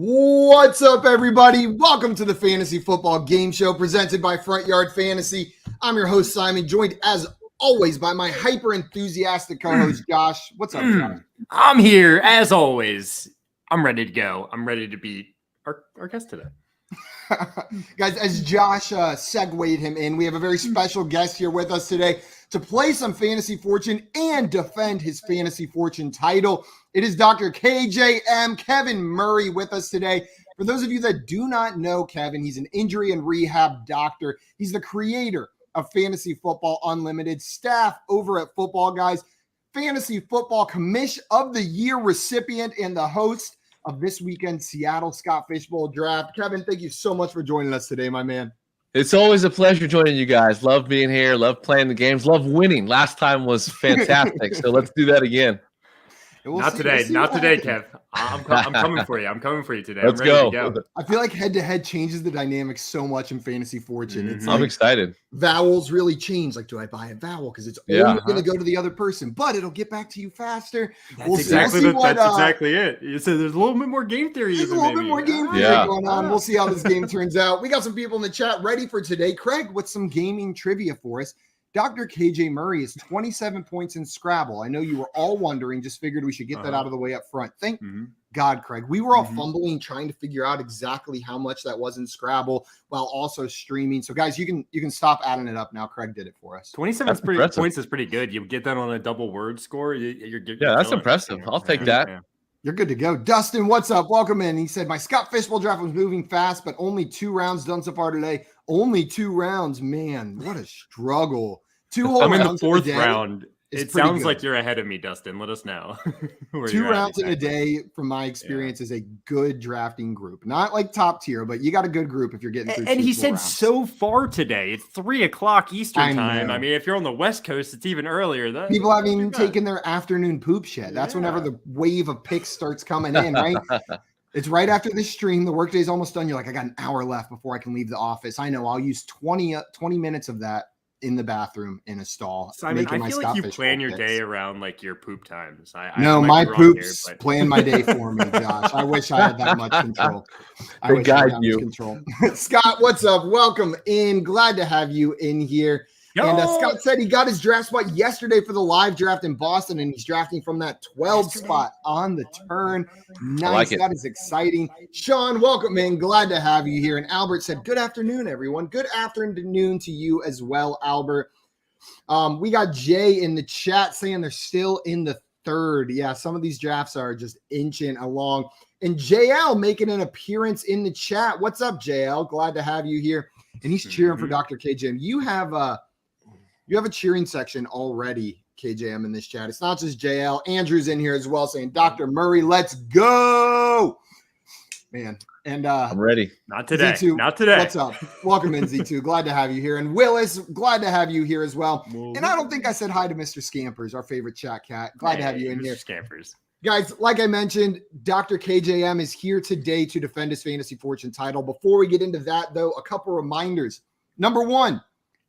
What's up, everybody? Welcome to the Fantasy Football Game Show presented by Front Yard Fantasy. I'm your host, Simon, joined as always by my hyper-enthusiastic co-host, Josh. What's up, Josh? I'm here, as always. I'm ready to go. I'm ready to beat our guest today. Guys, as Josh segued him in, we have a very special guest here with us today to play some Fantasy Fortune and defend his Fantasy Fortune title. It is Dr. KJM, Kevin Murray, with us today. For those of you that do not know Kevin, he's an injury and rehab doctor. He's the creator of Fantasy Football Unlimited, staff over at Football Guys, Fantasy Football Commish of the Year recipient, and the host of this weekend's Seattle Scott Fishbowl Draft. Kevin, thank you so much for joining us today, my man. It's always a pleasure joining you guys. Love being here. Love playing the games. Love winning. Last time was fantastic. So let's do that again. Not today, Kev. I'm coming for you. I'm coming for you today. Let's I'm ready go. to go. I feel like head-to-head changes the dynamics so much in Fantasy Fortune. It's I'm excited. Vowels really change. Like, do I buy a vowel? Because it's only going to go to the other person, but it'll get back to you faster. That's exactly it. You said there's a little bit more game theory. There's a little bit more game theory going on. We'll see how this game turns out. We got some people in the chat ready for today. Craig with some gaming trivia for us. Dr. KJ Murray is 27 points in Scrabble. I know you were all wondering, just figured we should get that out of the way up front. Thank God, Craig. We were all fumbling, trying to figure out exactly how much that was in Scrabble while also streaming. So, guys, you can stop adding it up now. Craig did it for us. 27 points is pretty good. You get that on a double word score. You're that's impressive. I'll take that. Yeah. You're good to go. Dustin, what's up? Welcome in. He said, my Scott Fishbowl draft was moving fast, but only 2 rounds done so far today. Only 2 rounds. Man, what a struggle. 2 whole I'm rounds in the 4th round. It sounds like you're ahead of me, Dustin. Let us know. 2 rounds in a day, from my experience, is a good drafting group. Not like top tier, but you got a good group if you're getting through. And he said rounds. So far today. It's 3:00 Eastern time. I mean, if you're on the West Coast, it's even earlier. People haven't even taken their afternoon poop shit. That's whenever the wave of picks starts coming in, right? It's right after this stream. The workday's almost done. You're like, I got an hour left before I can leave the office. I know. I'll use 20 minutes of that in the bathroom in a stall. Simon, I feel like you plan your day around like your poop times. My poops plan my day for me, Josh. I wish I had that much control. They guide you. Scott, what's up? Welcome in. Glad to have you in here. Yo! And Scott said he got his draft spot yesterday for the live draft in Boston, and he's drafting from that 12 spot on the turn. Nice. That is exciting. Sean, welcome in. Glad to have you here. And Albert said, good afternoon, everyone. Good afternoon to you as well, Albert. We got Jay in the chat saying they're still in the 3rd. Yeah, some of these drafts are just inching along. And JL making an appearance in the chat. What's up, JL? Glad to have you here. And he's cheering for Dr. KJM. You have a cheering section already, KJM, in this chat. It's not just JL. Andrew's in here as well saying, Dr. Murray, let's go. Man. And I'm ready. Not today. Z2, not today. What's up? Welcome in, Z2. Glad to have you here. And Willis, glad to have you here as well. And I don't think I said hi to Mr. Scampers, our favorite chat cat. Glad to have you in Mr. here. Scampers. Guys, like I mentioned, Dr. KJM is here today to defend his Fantasy Fortune title. Before we get into that, though, a couple reminders. Number 1,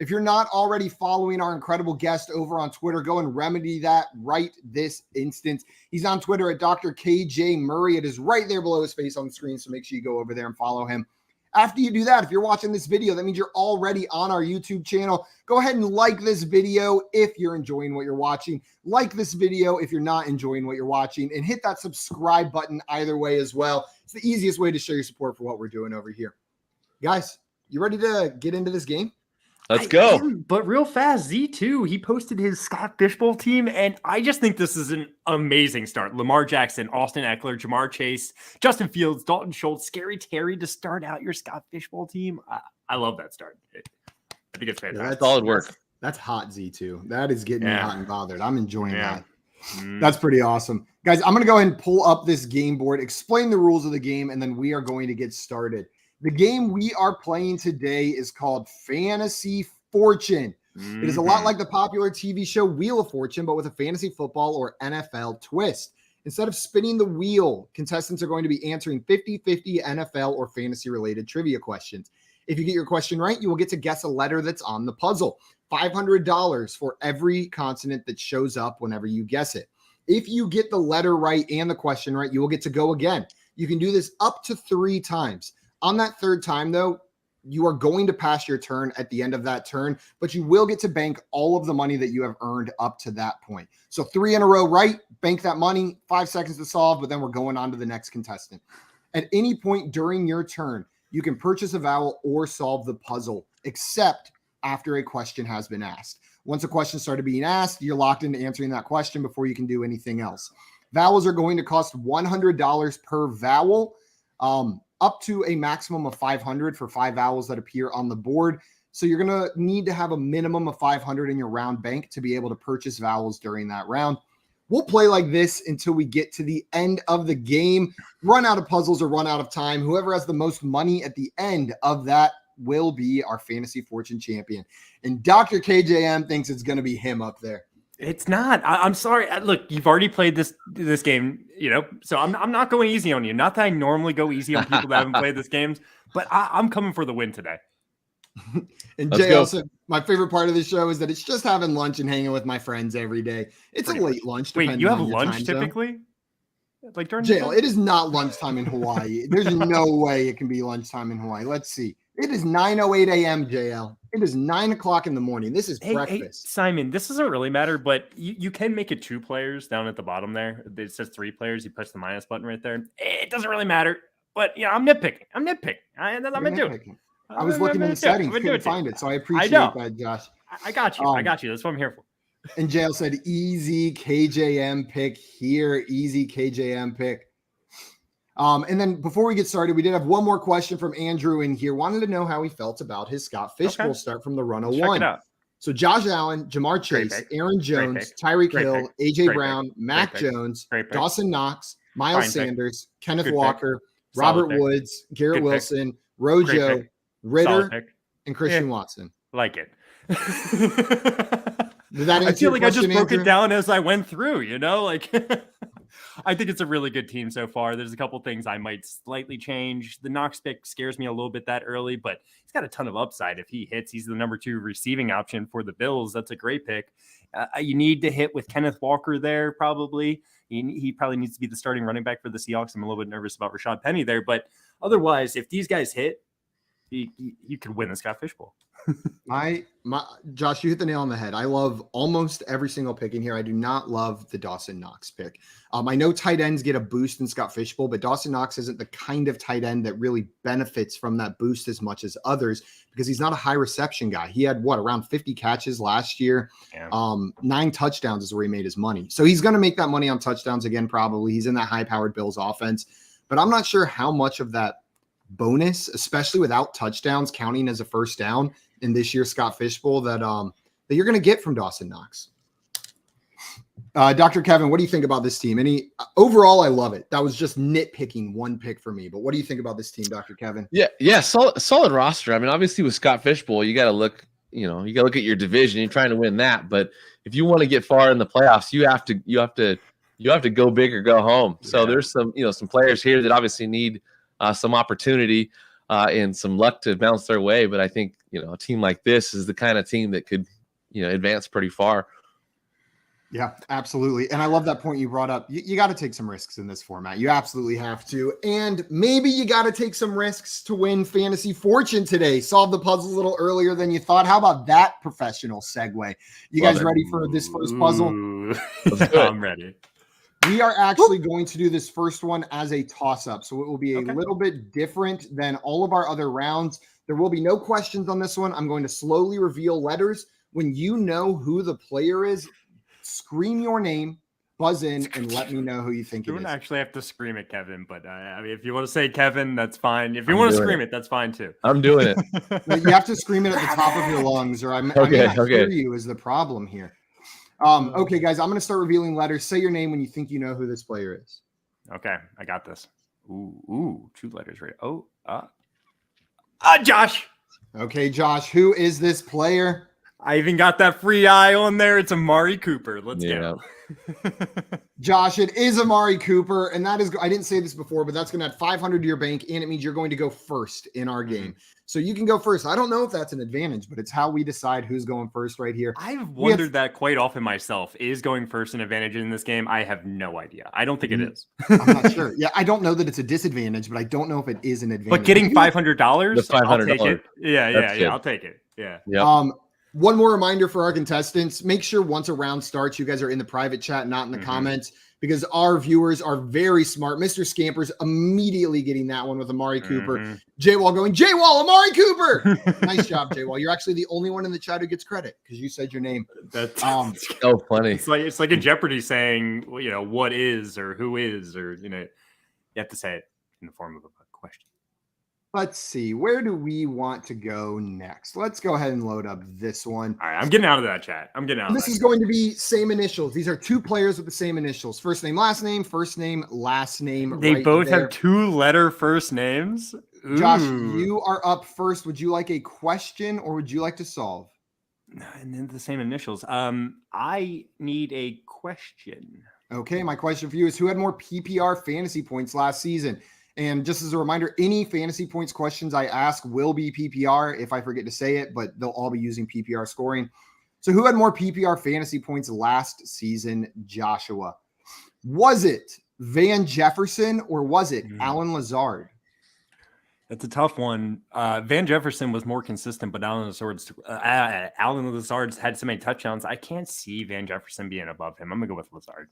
if you're not already following our incredible guest over on Twitter, go and remedy that right this instant. He's on Twitter at Dr. KJ Murray. It is right there below his face on the screen, so make sure you go over there and follow him. After you do that, if you're watching this video, that means you're already on our YouTube channel. Go ahead and like this video if you're enjoying what you're watching. Like this video if you're not enjoying what you're watching. And hit that subscribe button either way as well. It's the easiest way to show your support for what we're doing over here. Guys, you ready to get into this game? Let's go. But real fast, Z2, he posted his Scott Fishbowl team, and I just think this is an amazing start. Lamar Jackson, Austin Eckler, Jamar Chase, Justin Fields, Dalton Schultz, Scary Terry to start out your Scott Fishbowl team. I love that start. I think it's fantastic. That's solid work. That's hot, Z2. That is getting me hot and bothered. I'm enjoying that. That's pretty awesome. Guys, I'm going to go ahead and pull up this game board, explain the rules of the game, and then we are going to get started. The game we are playing today is called Fantasy Fortune. It is a lot like the popular TV show Wheel of Fortune, but with a fantasy football or NFL twist. Instead of spinning the wheel, contestants are going to be answering 50-50 NFL or fantasy-related trivia questions. If you get your question right, you will get to guess a letter that's on the puzzle. $500 for every consonant that shows up whenever you guess it. If you get the letter right and the question right, you will get to go again. You can do this up to 3 times. On that 3rd time, though, you are going to pass your turn at the end of that turn, but you will get to bank all of the money that you have earned up to that point. So 3 in a row, right? Bank that money, 5 seconds to solve, but then we're going on to the next contestant. At any point during your turn, you can purchase a vowel or solve the puzzle, except after a question has been asked. Once a question started being asked, you're locked into answering that question before you can do anything else. Vowels are going to cost $100 per vowel, up to a maximum of 500 for 5 vowels that appear on the board. So you're going to need to have a minimum of 500 in your round bank to be able to purchase vowels during that round. We'll play like this until we get to the end of the game, run out of puzzles or run out of time. Whoever has the most money at the end of that will be our Fantasy Fortune champion. And Dr. KJM thinks it's going to be him up there. It's not. I'm sorry. Look, you've already played this game, so I'm not going easy on you. Not that I normally go easy on people that haven't played this game, but I'm coming for the win today. And Jay also, my favorite part of the show is that it's just having lunch and hanging with my friends every day. It's a late lunch. Wait, you have lunch typically? Like during Jail, it is not lunchtime in Hawaii. There's no way it can be lunchtime in Hawaii. Let's see. It is 9:08 a.m. JL. It is 9 o'clock in the morning. This is breakfast. Hey, Simon, this doesn't really matter, but you can make it 2 players down at the bottom there. It says 3 players. You push the minus button right there. It doesn't really matter, but I'm nitpicking. I'm going to do it. I was looking in the settings, couldn't find it, so I appreciate that, Josh. I got you. I got you. That's what I'm here for. And JL said, easy KJM pick here. Easy KJM pick. And then before we get started, we did have one more question from Andrew in here. Wanted to know how he felt about his Scott Fishbowl start from the run 01. Check it out. So Josh Allen, Jamar Chase, Aaron Jones, Tyreek Hill, AJ Brown, Mac Jones, Dawson Knox, Miles Sanders, Kenneth Walker, Robert Woods, Garrett Wilson, Rojo, Ritter, and Christian Watson. Like it. Did that I feel like I just broke Andrew? It down as I went through, I think it's a really good team so far. There's a couple things I might slightly change. The Knox pick scares me a little bit that early, but he's got a ton of upside. If he hits, he's the number 2 receiving option for the Bills. That's a great pick. You need to hit with Kenneth Walker there, probably. He probably needs to be the starting running back for the Seahawks. I'm a little bit nervous about Rashad Penny there, but otherwise, if these guys hit, you could win the Scott Fishbowl. Josh, you hit the nail on the head. I love almost every single pick in here. I do not love the Dawson Knox pick. I know tight ends get a boost in Scott Fishbowl, but Dawson Knox isn't the kind of tight end that really benefits from that boost as much as others because he's not a high reception guy. He had around 50 catches last year. Yeah. 9 touchdowns is where he made his money. So he's going to make that money on touchdowns again, probably. He's in that high-powered Bills offense, but I'm not sure how much of that bonus, especially without touchdowns counting as a first down in this year's Scott Fishbowl, that you're going to get from Dawson Knox. Dr. Kevin, what do you think about this team? Overall, I love it. That was just nitpicking one pick for me, but what do you think about this team, Dr. Kevin? Yeah, solid roster. I mean, obviously with Scott Fishbowl, you got to look, you got to look at your division. You're trying to win that, but if you want to get far in the playoffs, you have to go big or go home. So there's some players here that obviously need some opportunity and some luck to bounce their way. But I think, a team like this is the kind of team that could, advance pretty far. Yeah, absolutely. And I love that point you brought up. You got to take some risks in this format. You absolutely have to. And maybe you got to take some risks to win Fantasy Fortune today. Solve the puzzle a little earlier than you thought. How about that professional segue? You guys ready for this first puzzle? I'm ready. We are actually going to do this first one as a toss-up. So it will be a little bit different than all of our other rounds. There will be no questions on this one. I'm going to slowly reveal letters. When you know who the player is, scream your name, buzz in, and let me know who you think it is. You don't actually have to scream it, Kevin, but if you want to say Kevin, that's fine. If you want to scream it, that's fine too. I'm doing it. You have to scream it at the top of your lungs, or I may not hear you is the problem here. Okay, guys, I'm going to start revealing letters. Say your name when you think you know who this player is. Okay, I got this. Ooh, 2 letters right. Josh. Okay, Josh, who is this player? I even got that free eye on there. It's Amari Cooper. Let's go. Josh, it is Amari Cooper, and that is, I didn't say this before, but that's going to add 500 to your bank, and it means you're going to go first in our game. So you can go first. I don't know if that's an advantage, but it's how we decide who's going first right here. I've wondered that quite often myself. Is going first an advantage in this game? I have no idea. I don't think it is. I'm not sure. Yeah, I don't know that it's a disadvantage, but I don't know if it is an advantage. But getting $500, $500. I'll take it. Yeah, I'll take it. Yeah. Yep. One more reminder for our contestants, make sure once a round starts, you guys are in the private chat, not in the comments, because our viewers are very smart. Mr. Scamper's immediately getting that one with Amari Cooper. J-Wall going, J-Wall, Amari Cooper. Nice job, J-Wall. You're actually the only one in the chat who gets credit because you said your name. That's so funny. It's like in Jeopardy saying, what is or who is, or, you have to say it in the form of a question. Let's see. Where do we want to go next? Let's go ahead and load up this one. All right. I'm getting out of that chat. This is going to be same initials. These are two players with the same initials. First name, last name, last name. They both have 2-letter first names. Ooh. Josh, you are up first. Would you like a question or would you like to solve? And then the same initials. I need a question. Okay. My question for you is who had more PPR fantasy points last season? And just as a reminder, any fantasy points questions I ask will be PPR if I forget to say it, but they'll all be using PPR scoring. So who had more PPR fantasy points last season, Joshua? Was it Van Jefferson or was it Allen Lazard? That's a tough one. Van Jefferson was more consistent, but Allen Lazard's had so many touchdowns. I can't see Van Jefferson being above him. I'm going to go with Lazard.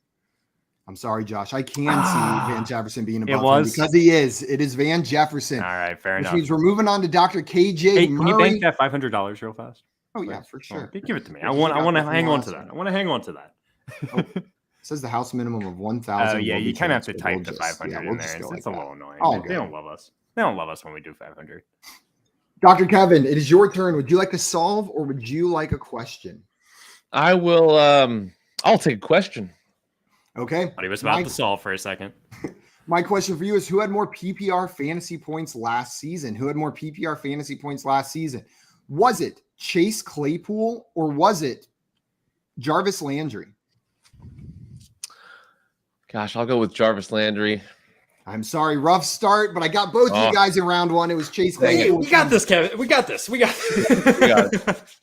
I'm sorry, Josh. I can see Van Jefferson being above him because he is. It is Van Jefferson. All right, fair enough. Which means we're moving on to Dr. KJ Hey, Murray. can you bank that $500 real fast? Oh, yeah, for sure. Give it to me. I want to hang on to that. I want to hang on to that. It says the house minimum of 1,000. Oh, yeah, you kind of have to type the 500 in there. It's a little annoying. They don't love us. They don't love us when we do 500. Dr. Kevin, it is your turn. Would you like to solve or would you like a question? I will. I'll take a question. Okay. But he was about to solve for a second. My question for you is who had more PPR fantasy points last season? Who had more PPR fantasy points last season? Was it Chase Claypool or was it Jarvis Landry? Gosh, I'll go with Jarvis Landry. I'm sorry, rough start, but I got both of you guys in round one. It was Chase Claypool. We got this, Kevin. We got this. We got this.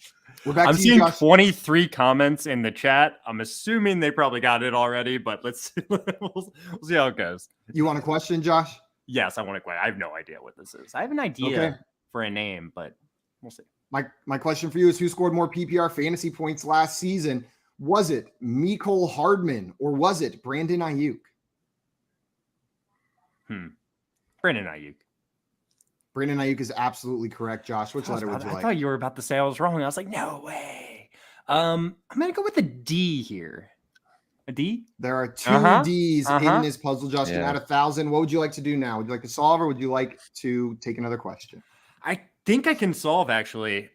I'm seeing 23 comments in the chat. I'm assuming they probably got it already, but we'll see how it goes. You want a question, Josh? Yes, I want a question. I have no idea what this is. I have an idea for a name, but we'll see. My question for you is who scored more PPR fantasy points last season? Was it Mecole Hardman or was it Brandon Ayuk? Brandon Ayuk. Brandon Ayuk is absolutely correct, Josh. Which letter would you like? I thought you were about to say I was wrong. I was like, no way. I'm going to go with a D here. A D? There are two Ds in this puzzle, Josh. Can add 1,000. What would you like to do now? Would you like to solve or would you like to take another question? I think I can solve, actually.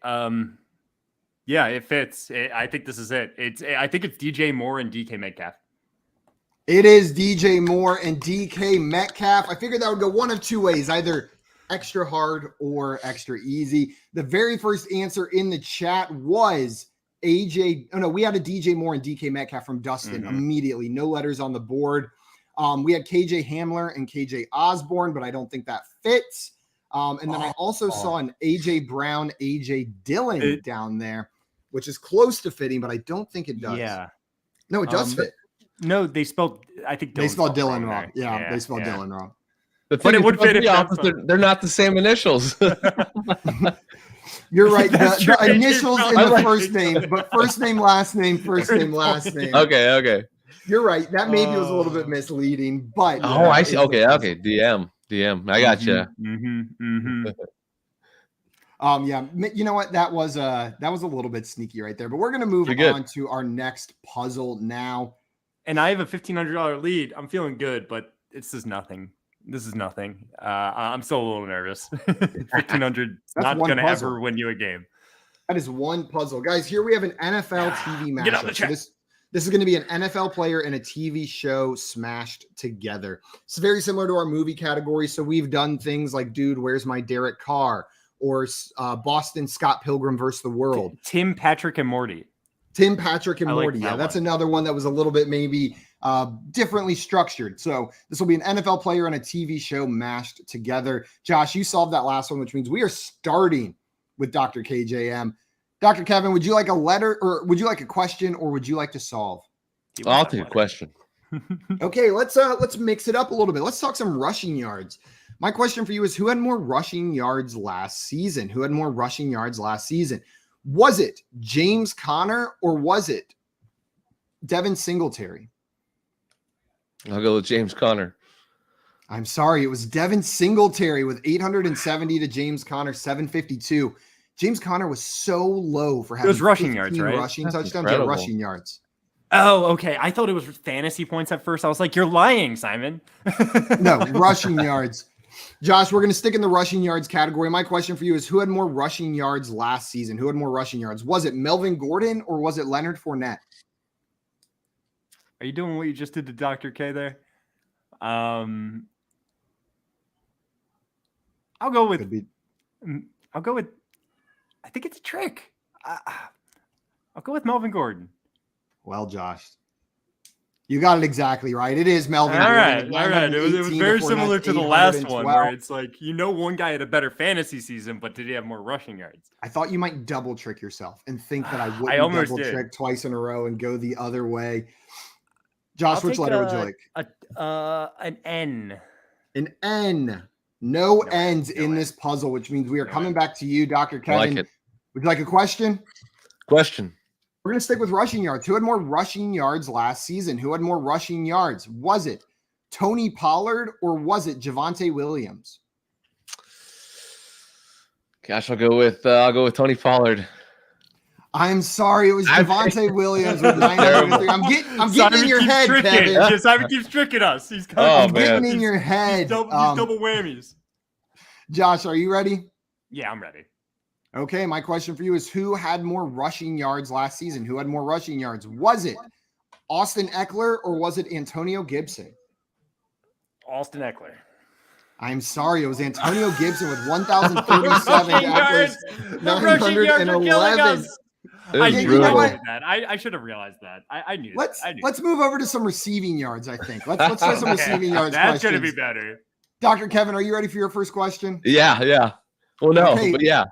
Yeah, it fits. I think this is it. I think it's DJ Moore and DK Metcalf. It is DJ Moore and DK Metcalf. I figured that would go one of two ways, either extra hard or extra easy. The very first answer in the chat was AJ. Oh, no, we had a DJ Moore and DK Metcalf from Dustin immediately. No letters on the board. We had KJ Hamler and KJ Osborne, but I don't think that fits. And then I also saw an AJ Brown, AJ Dillon down there, which is close to fitting, but I don't think it does. Yeah. No, it does fit. No, they spelled, I think they spelled Dillon wrong. Yeah, they spelled Dillon wrong. But it would fit if they're not the same initials. You're right. The initials in the first name, but first name, last name, first name, last name. Okay. You're right. That maybe was a little bit misleading, but I see. Okay. DM. I got you. Yeah. You know what? That was a little bit sneaky right there. But we're gonna move on to our next puzzle now. And I have a $1,500 lead. I'm feeling good, but this is nothing. I'm still a little nervous. 1,500 not going to ever win you a game. That is one puzzle. Guys, here we have an NFL TV matchup. So this is going to be an NFL player and a TV show smashed together. It's very similar to our movie category. So we've done things like, Dude, Where's My Derek Carr? or Boston Scott Pilgrim versus the World? Tim, Patrick, and Morty. Tim, Patrick, and Like Morty. Yeah, that's one. another one that was a little bit maybe differently structured. So this will be an NFL player and a TV show mashed together. Josh, you solved that last one, which means we are starting with Dr. KJM. Dr. Kevin, would you like a letter, or would you like a question, or would you like to solve? I'll take a question. Okay, let's mix it up a little bit. Let's talk some rushing yards. My question for you is, who had more rushing yards last season? Who had more rushing yards last season? Was it James Conner or was it Devin Singletary? I'll go with James Conner. I'm sorry, it was Devin Singletary with 870 to James Conner 752. James Conner was so low for having those rushing yards, right? Rushing That's touchdowns, incredible. rushing yards. Oh, okay. I thought it was fantasy points at first. I was like, you're lying, Simon. No, rushing yards. Josh, we're going to stick in the rushing yards category. My question for you is, who had more rushing yards last season? Who had more rushing yards? Was it Melvin Gordon or was it Leonard Fournette? Are you doing what you just did to Dr. K there? I'll go with. I think it's a trick. I'll go with Melvin Gordon. Well, Josh, you got it exactly right. It is Melvin All Gordon. right. It was very similar to the last one, 812. where it's like, one guy had a better fantasy season, but did he have more rushing yards? I thought you might double trick yourself and think that I wouldn't I almost double did. trick twice in a row and go the other way. Josh, which letter would you like? An N. An N. No ends no in N. this puzzle, which means we are coming back to you, Dr. Kevin. I like it. Would you like a question? Question. We're going to stick with rushing yards. Who had more rushing yards last season? Who had more rushing yards? Was it Tony Pollard or was it Javonte Williams? Gosh, I'll go with Tony Pollard. I'm sorry, it was Javonte Williams with 903. I'm getting in your head, Kevin. Simon keeps tricking us. He's coming. Oh, I'm getting in your head. He's double whammies. Josh, are you ready? Yeah, I'm ready. Okay, my question for you is, who had more rushing yards last season? Who had more rushing yards? Was it Austin Eckler or was it Antonio Gibson? Austin Eckler. I'm sorry, it was Antonio Gibson with 1,037. Eckler's 911. I knew you know what? that. I should have realized that. I knew. Let's move over to some receiving yards, I think. Let's try some receiving yards. That's going to be better. Dr. Kevin, are you ready for your first question? Yeah. Well, no, Okay. but yeah.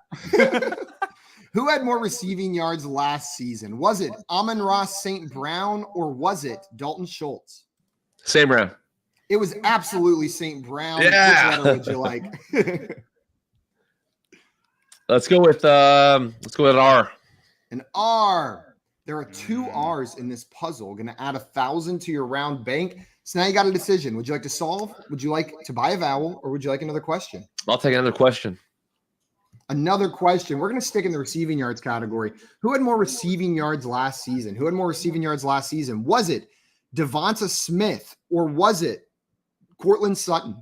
Who had more receiving yards last season? Was it Amon-Ra St. Brown or was it Dalton Schultz? Same round. It was absolutely St. Brown. Yeah. Which letter would you like? Let's go with R. An R. There are two R's in this puzzle. Going to add 1,000 to your round bank. So now you got a decision. Would you like to solve? Would you like to buy a vowel? Or would you like another question? I'll take another question. Another question. We're going to stick in the receiving yards category. Who had more receiving yards last season? Who had more receiving yards last season? Was it Devonta Smith or was it Courtland Sutton?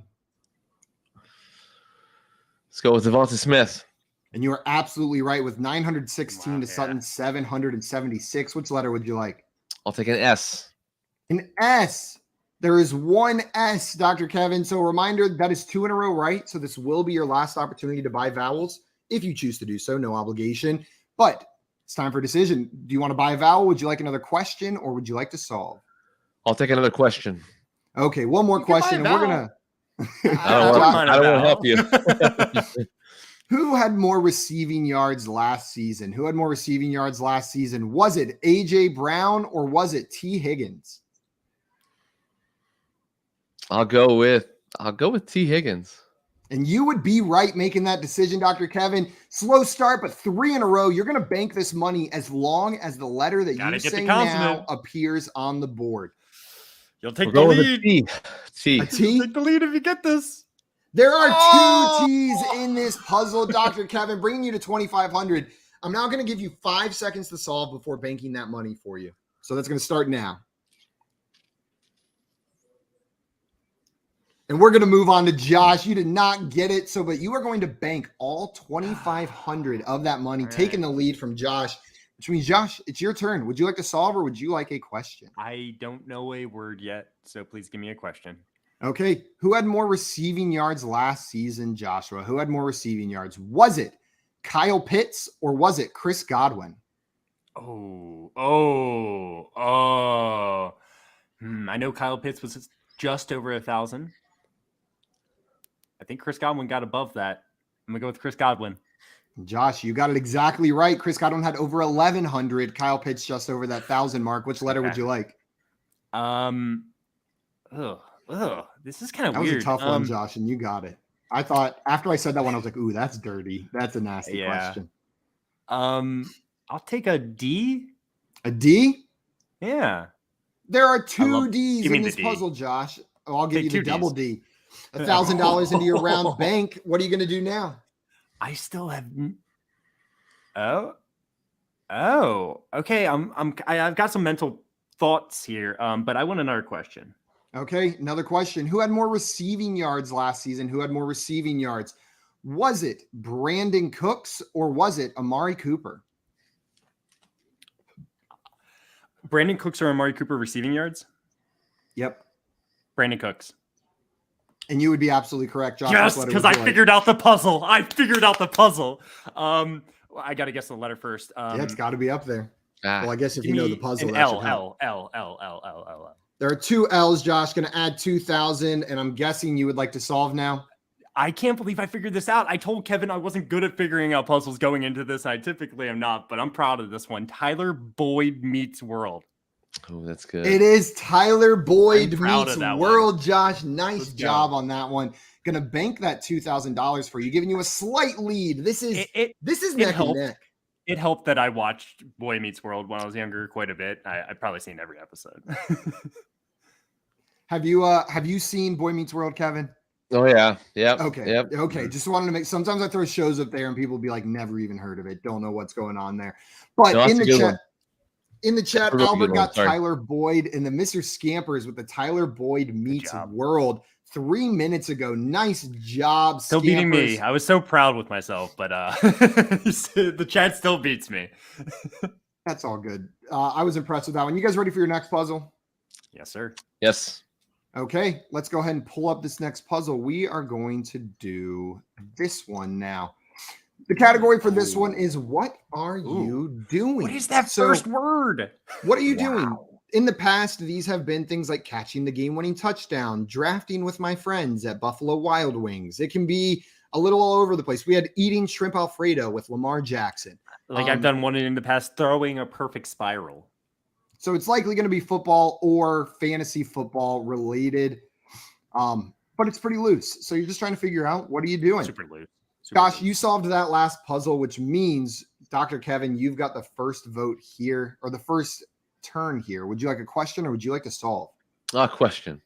Let's go with Devonta Smith. And you are absolutely right with 916 to Sutton 776. Which letter would you like? I'll take an S. An S. There is one S, Dr. Kevin. So a reminder, that is 2 in a row, right? So this will be your last opportunity to buy vowels if you choose to do so. No obligation. But it's time for a decision. Do you want to buy a vowel? Would you like another question or would you like to solve? I'll take another question. Okay, one more question. And we're going to... I don't want to help you. Who had more receiving yards last season? Who had more receiving yards last season? Was it A.J. Brown or was it T. Higgins? I'll go with T. Higgins. And you would be right making that decision, Dr. Kevin. Slow start, but 3 in a row. You're going to bank this money as long as the letter that you say now appears on the board. You'll take the lead. T. A T? Take the lead if you get this. There are 2 T's in this puzzle, Dr. Kevin, bringing you to 2,500. I'm now going to give you 5 seconds to solve before banking that money for you. So that's going to start now. And we're going to move on to Josh. You did not get it, but you are going to bank all 2,500 of that money, taking the lead from Josh, which means, Josh, it's your turn. Would you like to solve or would you like a question? I don't know a word yet, so please give me a question. Okay. Who had more receiving yards last season, Joshua? Who had more receiving yards? Was it Kyle Pitts or was it Chris Godwin? I know Kyle Pitts was just over 1,000. I think Chris Godwin got above that. I'm gonna go with Chris Godwin. Josh, you got it exactly right. Chris Godwin had over 1,100. Kyle Pitts just over that 1,000 mark. Which letter would you like? This is kind of That weird. was a tough one, Josh, and you got it. I thought after I said that one, I was like, "Ooh, that's dirty. That's a nasty question." I'll take a D. A D? Yeah. There are two D's give me in the this D. puzzle, Josh. Oh, I'll give Take you the two double Ds. D. $1,000 into your round bank. What are you going to do now? I still have. Okay. I've got some mental thoughts here. But I want another question. Okay, another question. Who had more receiving yards last season? Who had more receiving yards? Was it Brandon Cooks or was it Amari Cooper? Brandon Cooks or Amari Cooper receiving yards? Yep. Brandon Cooks. And you would be absolutely correct, Josh. Yes, because I figured out the puzzle. I got to guess the letter first. Yeah, it's got to be up there. Well, I guess if you know the puzzle, that should help. L. There are two L's, Josh. Going to add 2,000, and I'm guessing you would like to solve now. I can't believe I figured this out. I told Kevin I wasn't good at figuring out puzzles going into this. I typically am not, but I'm proud of this one. Tyler Boyd meets World. Oh, that's good. It is Tyler Boyd meets World, one. Josh. Nice job on that one. Going to bank that $2,000 for you, giving you a slight lead. This is neck and neck. It helped that I watched Boy Meets World when I was younger quite a bit. I've probably seen every episode. Have you seen Boy Meets World, Kevin? Oh yeah. Yep. Okay. Yep. Okay. Just wanted to make, sometimes I throw shows up there and people will be like, never even heard of it. Don't know what's going on there. But no, in the chat, really Albert got Tyler Boyd and the Mr. Scampers with the Tyler Boyd Meets World 3 minutes ago. Nice job. Still beating me. I was so proud with myself, but the chat still beats me. That's all good. I was impressed with that one. You guys ready for your next puzzle? Yes, sir. Yes. Okay, let's go ahead and pull up this next puzzle. We are going to do this one now. The category for this one is, what are you doing? What is that first word? What are you doing? In the past, these have been things like catching the game-winning touchdown, drafting with my friends at Buffalo Wild Wings. It can be a little all over the place. We had eating shrimp Alfredo with Lamar Jackson. I've done one in the past, throwing a perfect spiral. So it's likely going to be football or fantasy football related, but it's pretty loose. So you're just trying to figure out, what are you doing? Super loose. Gosh, you solved that last puzzle, which means, Dr. Kevin, you've got the first vote here, or the first turn here. Would you like a question or would you like to solve? A question.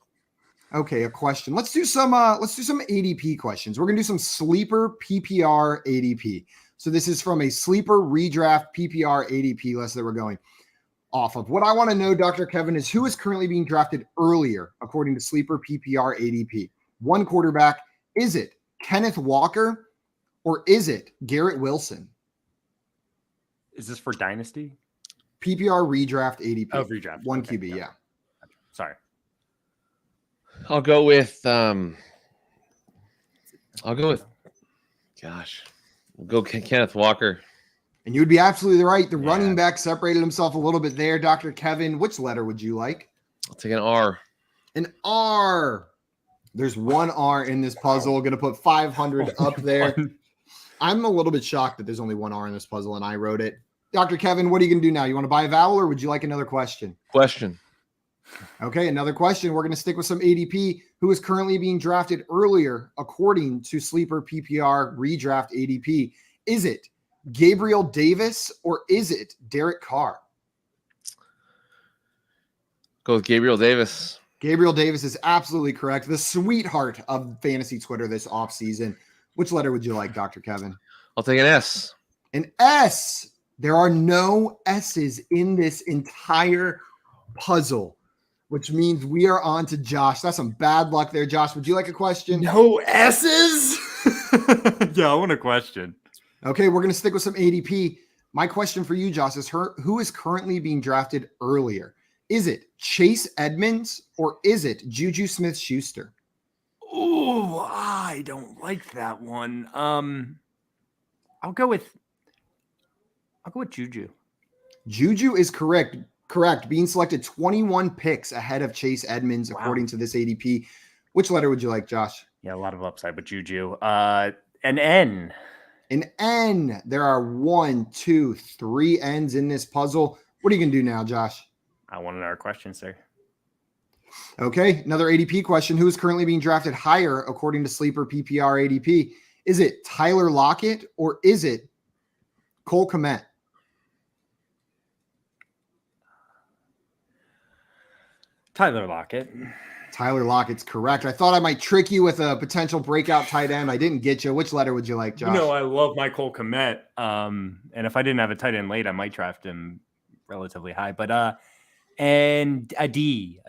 Okay, a question. Let's do some ADP questions. We're going to do some sleeper PPR ADP. So this is from a sleeper redraft PPR ADP list that we're going off of. What I want to know, Dr. Kevin, is who is currently being drafted earlier according to sleeper PPR ADP. One quarterback. Is it Kenneth Walker or is it Garrett Wilson? Is this for Dynasty? PPR redraft ADP. Oh, redraft. One okay, QB, yeah. Sorry. I'll go with we'll go Kenneth Walker. And you would be absolutely right. The running back separated himself a little bit there. Dr. Kevin, which letter would you like? I'll take an R. An R. There's one R in this puzzle. Going to put 500 up there. I'm a little bit shocked that there's only one R in this puzzle and I wrote it. Dr. Kevin, what are you going to do now? You want to buy a vowel or would you like another question? Question. Okay, another question. We're going to stick with some ADP. Who is currently being drafted earlier according to Sleeper PPR redraft ADP? Is it Gabriel Davis or is it Derek Carr? Go with Gabriel Davis. Gabriel Davis is absolutely correct. The sweetheart of fantasy Twitter this offseason. Which letter would you like, Dr. Kevin? I'll take an S. An S. There are no S's in this entire puzzle, which means we are on to Josh. That's some bad luck there, Josh. Would you like a question? No S's? Yeah, I want a question. Okay, we're going to stick with some ADP. My question for you, Josh, is who is currently being drafted earlier? Is it Chase Edmonds or is it Juju Smith-Schuster? Oh, I don't like that one. I'll go with Juju. Juju is correct. Correct. Being selected 21 picks ahead of Chase Edmonds, according to this ADP. Which letter would you like, Josh? Yeah, a lot of upside with Juju. An N. An N. There are 1, 2, 3 N's in this puzzle. What are you going to do now, Josh? I want another question, sir. Okay, another ADP question. Who is currently being drafted higher according to Sleeper PPR ADP? Is it Tyler Lockett or is it Cole Kmet? Tyler Lockett. Tyler Lockett's correct. I thought I might trick you with a potential breakout tight end. I didn't get you. Which letter would you like, Josh? You know, I love my Cole Kmet. And if I didn't have a tight end late, I might draft him relatively high. But and a D.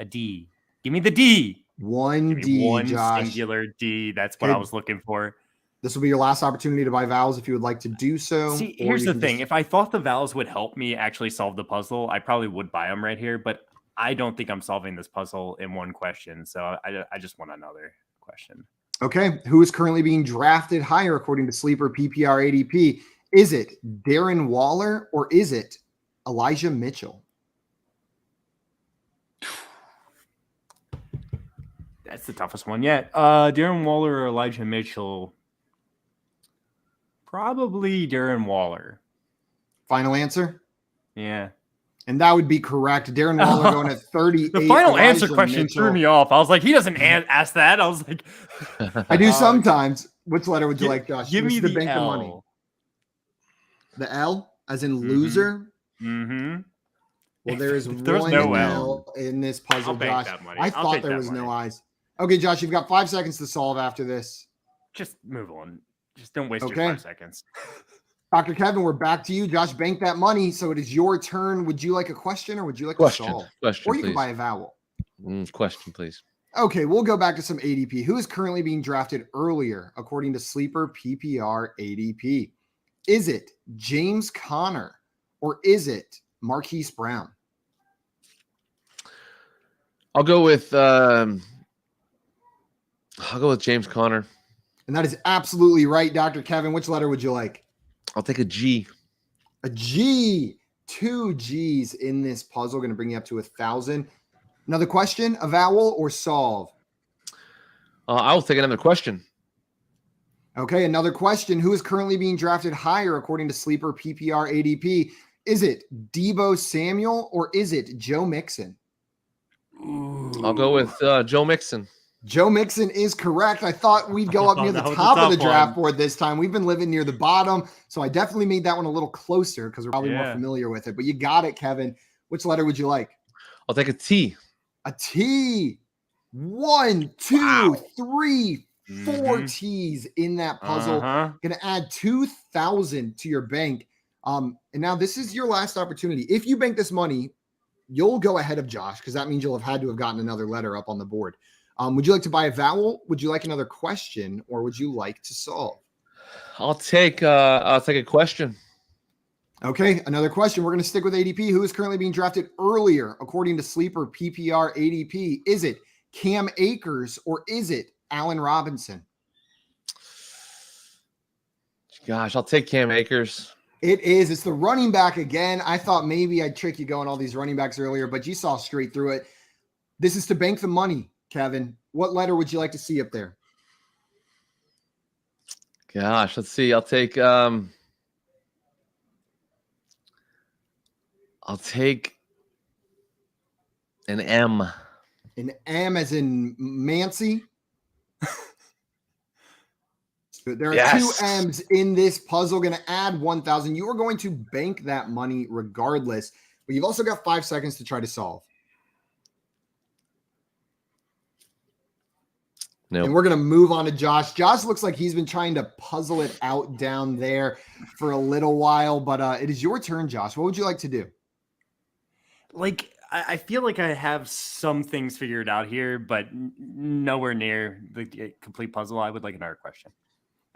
Give me the D. One Josh. Singular D. That's what I was looking for. This will be your last opportunity to buy vowels if you would like to do so. See, here's the thing. If I thought the vowels would help me actually solve the puzzle, I probably would buy them right here. But I don't think I'm solving this puzzle in one question. So I just want another question. Okay. Who is currently being drafted higher according to Sleeper PPR ADP? Is it Darren Waller or is it Elijah Mitchell? That's the toughest one yet. Darren Waller or Elijah Mitchell? Probably Darren Waller. Final answer? Yeah. And that would be correct. Darren Waller going at 38. The final answer question threw me off. I was like, he doesn't ask that. I was like, I do sometimes. Which letter would you like, Josh? Give me the bank L. of money. The L, as in loser? Mm-hmm. Well, there is one no L in this puzzle, Josh. I thought there was no I's. Okay, Josh, you've got 5 seconds to solve after this. Just move on. Just don't waste your 5 seconds. Dr. Kevin, we're back to you. Josh, bank that money, so it is your turn. Would you like a question or would you like to solve? Question, or you please. Can buy a vowel. Question, please. Okay, we'll go back to some ADP. Who is currently being drafted earlier according to Sleeper PPR ADP? Is it James Conner or is it Marquise Brown? I'll go with James Conner. And that is absolutely right, Dr. Kevin. Which letter would you like? I'll take a G. A G. 2 G's in this puzzle. Going to bring you up to 1,000. Another question, a vowel or solve? I'll take another question. Okay, another question. Who is currently being drafted higher according to Sleeper PPR ADP? Is it Deebo Samuel or is it Joe Mixon? I'll go with Joe Mixon. Joe Mixon is correct. I thought we'd go up near the top of the draft board this time. We've been living near the bottom, so I definitely made that one a little closer because we're probably more familiar with it. But you got it, Kevin. Which letter would you like? I'll take a T. A T. 1, 2, 3, 4 T's in that puzzle. Going to add 2,000 to your bank. And now this is your last opportunity. If you bank this money, you'll go ahead of Josh because that means you'll have had to have gotten another letter up on the board. Would you like to buy a vowel? Would you like another question, or would you like to solve? I'll take a question. Okay, another question. We're going to stick with ADP. Who is currently being drafted earlier according to Sleeper PPR ADP? Is it Cam Akers or is it Allen Robinson? Gosh, I'll take Cam Akers. It is. It's the running back again. I thought maybe I'd trick you going all these running backs earlier, but you saw straight through it. This is to bank the money. Kevin, what letter would you like to see up there? Gosh, let's see. I'll take an M. An M as in Mancy. There are 2 M's in this puzzle. Going to add 1,000. You are going to bank that money regardless, but you've also got 5 seconds to try to solve. Nope. And we're going to move on to Josh. Josh looks like he's been trying to puzzle it out down there for a little while, but it is your turn, Josh. What would you like to do? Like, I feel like I have some things figured out here, but nowhere near the complete puzzle. I would like another question.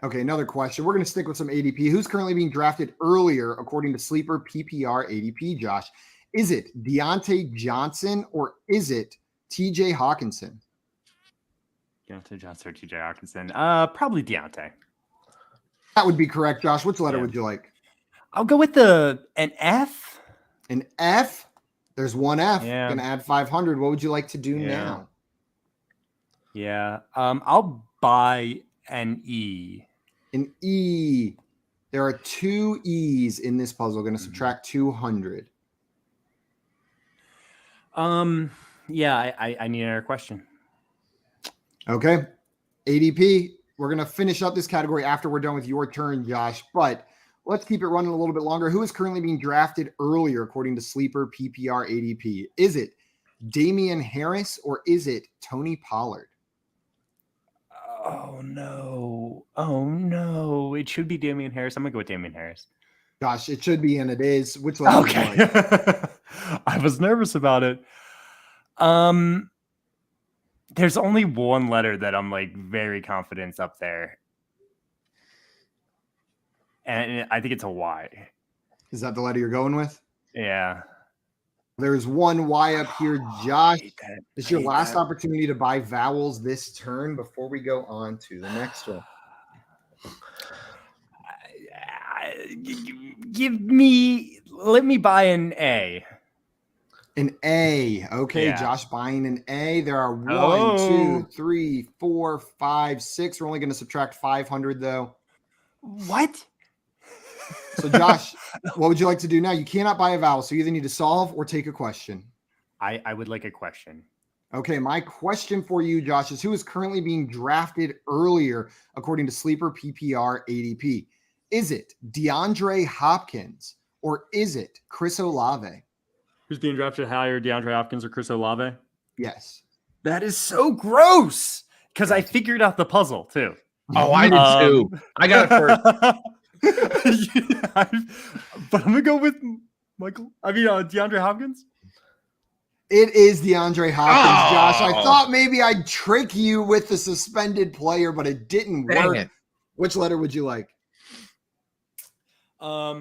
Okay, another question. We're going to stick with some ADP. Who's currently being drafted earlier according to Sleeper PPR ADP, Josh? Is it Deontay Johnson or is it TJ Hawkinson? Deontay Johnson or TJ Hawkinson? Probably Deontay. That would be correct, Josh. Which letter Yeah. would you like? I'll go with an F. An F? There's one F. Yeah. Gonna add 500. What would you like to do now? Yeah. I'll buy an E. An E. There are 2 E's in this puzzle. Going to subtract 200. Yeah, I need another question. Okay. ADP. We're going to finish up this category after we're done with your turn, Josh. But let's keep it running a little bit longer. Who is currently being drafted earlier according to Sleeper PPR ADP? Is it Damian Harris or is it Tony Pollard? Oh no. It should be Damian Harris. I'm gonna go with Damian Harris. Gosh, it should be, and it is. Which letter? Okay. I was nervous about it. There's only one letter that I'm like very confident up there. And I think it's a Y. Is that the letter you're going with? Yeah. There's one Y up here, Josh. This is your last opportunity to buy vowels this turn before we go on to the next one. Let me buy an A. An A. Okay, Yeah. Josh buying an A. There are 1, 2, 3, 4, 5, 6. We're only going to subtract 500 though. What? So Josh, what would you like to do now? You cannot buy a vowel, so you either need to solve or take a question. I would like a question. Okay, my question for you, Josh, is who is currently being drafted earlier according to Sleeper PPR ADP? Is it DeAndre Hopkins or is it Chris Olave? Who's being drafted higher, DeAndre Hopkins or Chris Olave? Yes. That is so gross because I figured out the puzzle too. Oh, I did too. I got it first. But I'm gonna go with DeAndre Hopkins. It is DeAndre Hopkins, Josh. I Oh. thought maybe I'd trick you with the suspended player, but it didn't Dang work. it. Which letter would you like? I'll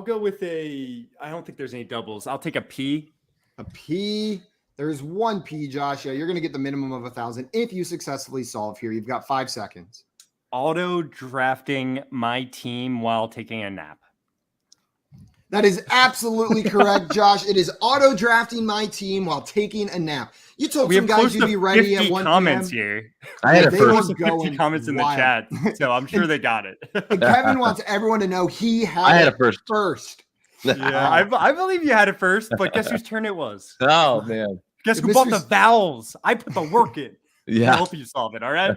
go with I don't think there's any doubles. I'll take a P. A P. There's one P, Josh. Yeah, you're going to get the minimum of 1,000 if you successfully solve here. You've got 5 seconds. Auto drafting my team while taking a nap. That is absolutely correct, Josh. It is auto drafting my team while taking a nap. You told some guys you'd be ready at 1 comments p.m. here. I had it They first. were Close to 50 going comments in wild. the chat, so I'm sure they got it. And Kevin wants everyone to know he had, I had it first. first. Yeah, I believe you had it first, but guess whose turn it was? Oh, man. Guess who Mr. bought the vowels? I put the work in. I'll Yeah. help you solve it, all right?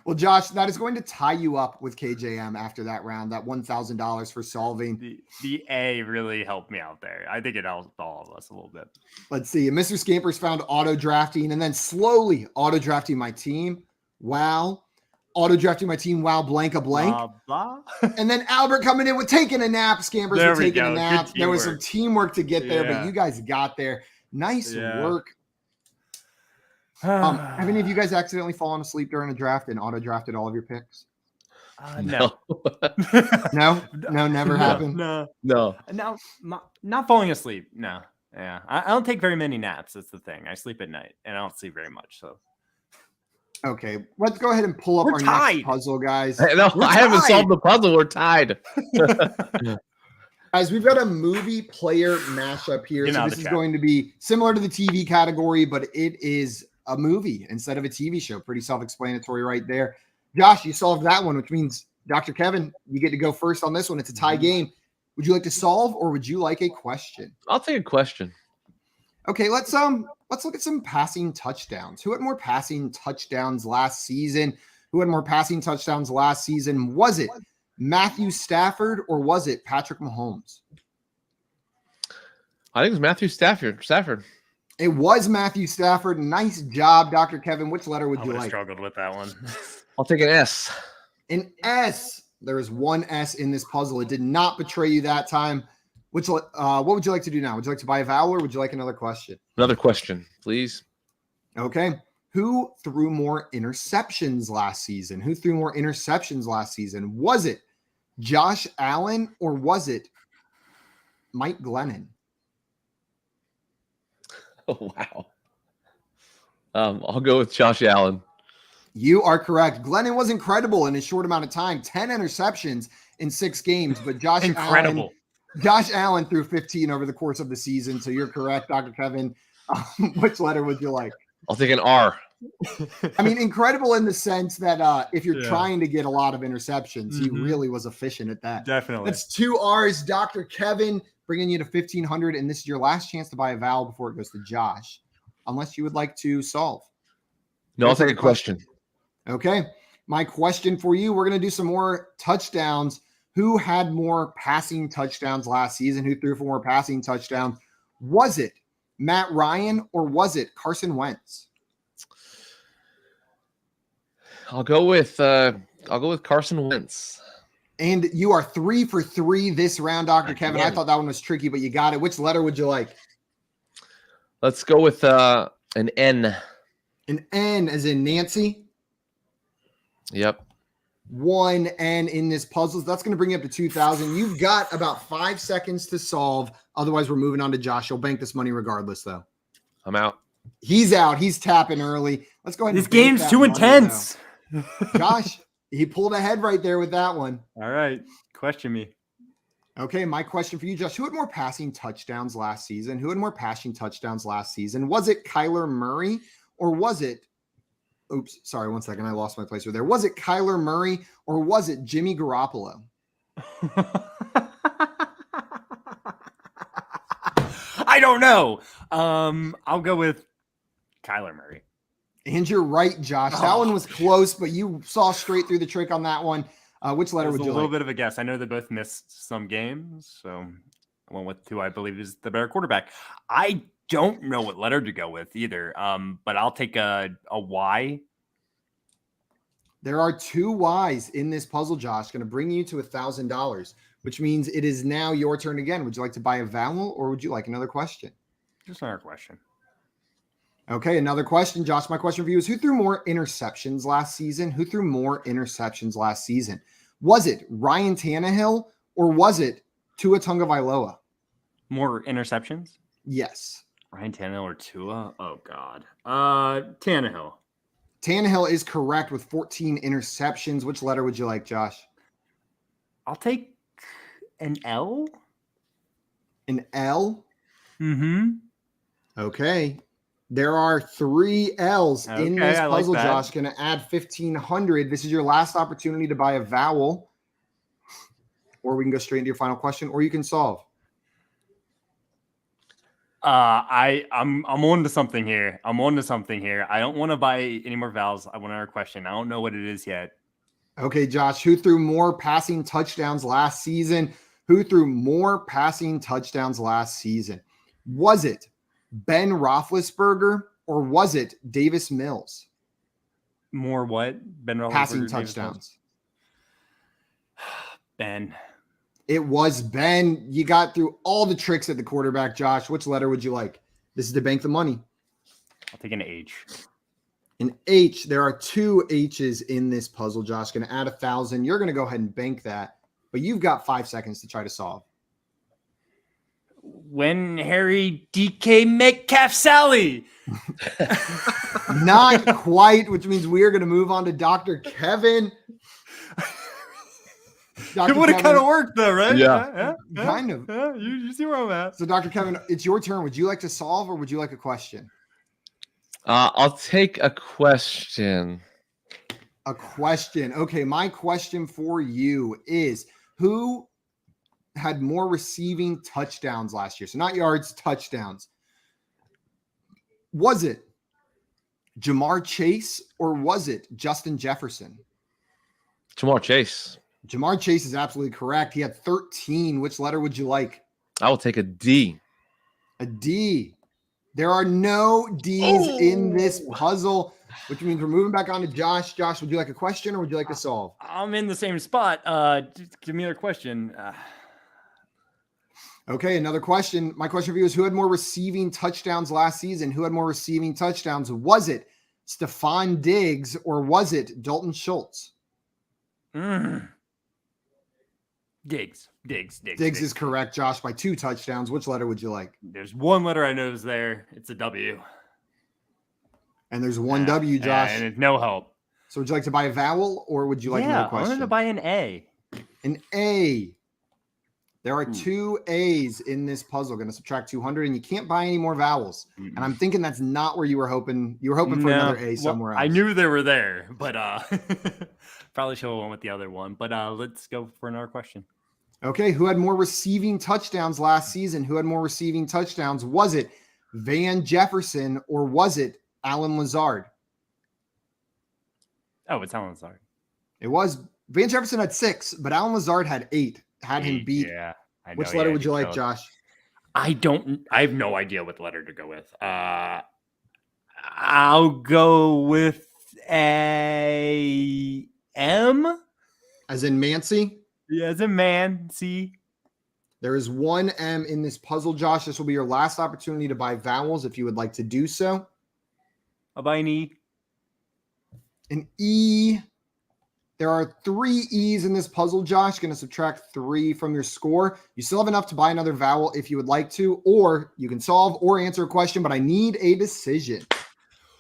Well, Josh, that is going to tie you up with KJM after that round, that $1,000 for solving. The A really helped me out there. I think it helped all of us a little bit. Let's see. Mr. Scampers found auto drafting and then slowly auto drafting my team. Wow. Auto drafting my team. Wow. Blank a blank. Blah. And then Albert coming in with taking a nap. Scampers There with we taking go. a nap. Good There was some teamwork to get there, but Yeah. you guys got there. Nice Yeah. work. Have any of you guys accidentally fallen asleep during a draft and auto drafted all of your picks? No. No, never happened. No. No. Not falling asleep. No. Yeah. I don't take very many naps. That's the thing. I sleep at night and I don't sleep very much. So Okay, let's go ahead and pull up We're our tied. next puzzle, guys. No, We're I haven't tied. solved the puzzle. We're tied. Guys, we've got a movie player mashup here. Get So out of this the is chat. going to be similar to the TV category, but it is a movie instead of a TV show. Pretty self-explanatory right there. Josh, you solved that one, which means Dr. Kevin, you get to go first on this one. It's a tie game. Would you like to solve or would you like a question? I'll take a question. Okay, let's look at some passing touchdowns. Who had more passing touchdowns last season? Who had more passing touchdowns last season? Was it Matthew Stafford or was it Patrick Mahomes? I think it's Matthew Stafford. It was Matthew Stafford. Nice job, Dr. Kevin. Which letter would I you would have like? struggled with that one. I'll take an S. An S. There is one S in this puzzle. It did not betray you that time. What would you like to do now? Would you like to buy a vowel or would you like another question? Another question, please. Okay. Who threw more interceptions last season? Who threw more interceptions last season? Was it Josh Allen or was it Mike Glennon? Oh, wow. I'll go with Josh Allen. You are correct. Glennon was incredible in a short amount of time. 10 interceptions in 6 games, but Josh Allen threw 15 over the course of the season. So you're correct, Dr. Kevin. Which letter would you like? I'll take an R. I mean, incredible in the sense that if you're trying to get a lot of interceptions, he really was efficient at that. Definitely. That's 2 R's. Dr. Kevin bringing you to 1,500, and this is your last chance to buy a vowel before it goes to Josh, unless you would like to solve. No, I'll take a question. Okay. My question for you, we're going to do some more touchdowns. Who had more passing touchdowns last season? Who threw for more passing touchdowns? Was it Matt Ryan or was it Carson Wentz? I'll go with Carson Wentz. And you are 3 for 3 this round, Dr. Kevin. I thought that one was tricky, but you got it. Which letter would you like? Let's go with an N. An N as in Nancy? Yep. 1 N in this puzzle. That's going to bring you up to 2,000. You've got about 5 seconds to solve. Otherwise, we're moving on to Josh. You'll bank this money regardless, though. I'm out. He's out. He's tapping early. Let's go ahead. This game's too intense. Josh, he pulled ahead right there with that one. All right. Question me. Okay, my question for you, Josh. Who had more passing touchdowns last season? Who had more passing touchdowns last season? Was it Kyler Murray or was it – oops, sorry, 1 second. I lost my place right there. Was it Kyler Murray or was it Jimmy Garoppolo? I don't know. I'll go with Kyler Murray. And you're right, Josh. That one was close, but you saw straight through the trick on that one. Which letter would you like? A little bit of a guess. I know they both missed some games, so I went with who I believe is the better quarterback. I don't know what letter to go with either, but I'll take a Y. There are 2 Ys in this puzzle, Josh. Going to bring you to $1,000, which means it is now your turn again. Would you like to buy a vowel or would you like another question? Just another question. Okay, another question, Josh. My question for you is who threw more interceptions last season? Who threw more interceptions last season? Was it Ryan Tannehill or was it Tua Tagovailoa? More interceptions? Yes. Ryan Tannehill or Tua? Oh, God. Tannehill. Tannehill is correct with 14 interceptions. Which letter would you like, Josh? I'll take an L. An L? Mm-hmm. Okay. There are 3 L's in this puzzle, like Josh. Going to add 1,500. This is your last opportunity to buy a vowel. Or we can go straight into your final question, or you can solve. I'm on to something here. I don't want to buy any more vowels. I want another question. I don't know what it is yet. Okay, Josh. Who threw more passing touchdowns last season? Who threw more passing touchdowns last season? Was it Ben Roethlisberger or was it Davis Mills? More what? Ben Roethlisberger. Passing touchdowns. Ben. It was Ben. You got through all the tricks at the quarterback, Josh. Which letter would you like? This is to bank the money. I'll take an H. An H. There are 2 H's in this puzzle, Josh. Going to add 1,000. You're going to go ahead and bank that, but you've got 5 seconds to try to solve. When Harry DK Metcalf Sally. Not quite, which means we are going to move on to Dr. Kevin. It would have kind of worked though, right? Yeah. Kind of. Yeah, you see where I'm at. So Dr. Kevin, it's your turn. Would you like to solve or would you like a question? I'll take a question. A question. Okay, my question for you is who had more receiving touchdowns last year? So not yards, touchdowns. Was it Jamar Chase or was it Justin Jefferson? Jamar Chase. Jamar Chase is absolutely correct. He had 13. Which letter would you like? I will take a D. A D. There are no D's in this puzzle, which means we're moving back on to Josh. Josh, would you like a question or would you like to solve? I'm in the same spot. Give me another question. Okay, another question. My question for you is who had more receiving touchdowns last season? Who had more receiving touchdowns? Was it Stephon Diggs or was it Dalton Schultz? Diggs is correct, Josh, by 2 touchdowns. Which letter would you like? There's one letter I know is there. It's a W. And there's one W, Josh. And it's no help. So would you like to buy a vowel or would you like another question? I wanted to buy an A. An A. There are 2 A's in this puzzle. Going to subtract 200, and you can't buy any more vowels. And I'm thinking that's not where you were hoping. You were hoping for another A somewhere else. I knew they were there, but probably should have went with the other one. But let's go for another question. Okay, who had more receiving touchdowns last season? Who had more receiving touchdowns? Was it Van Jefferson or was it Allen Lazard? Oh, it's Allen Lazard. It was. Van Jefferson had 6, but Allen Lazard had 8. Had him beat. Yeah. I know, Which letter would you like, Josh? I have no idea what letter to go with. I'll go with a M. As in Mancy? Yeah, as in Mancy. There is 1 M in this puzzle, Josh. This will be your last opportunity to buy vowels if you would like to do so. I'll buy an E. An E. There are 3 E's in this puzzle, Josh. Going to subtract 3 from your score. You still have enough to buy another vowel if you would like to, or you can solve or answer a question, but I need a decision.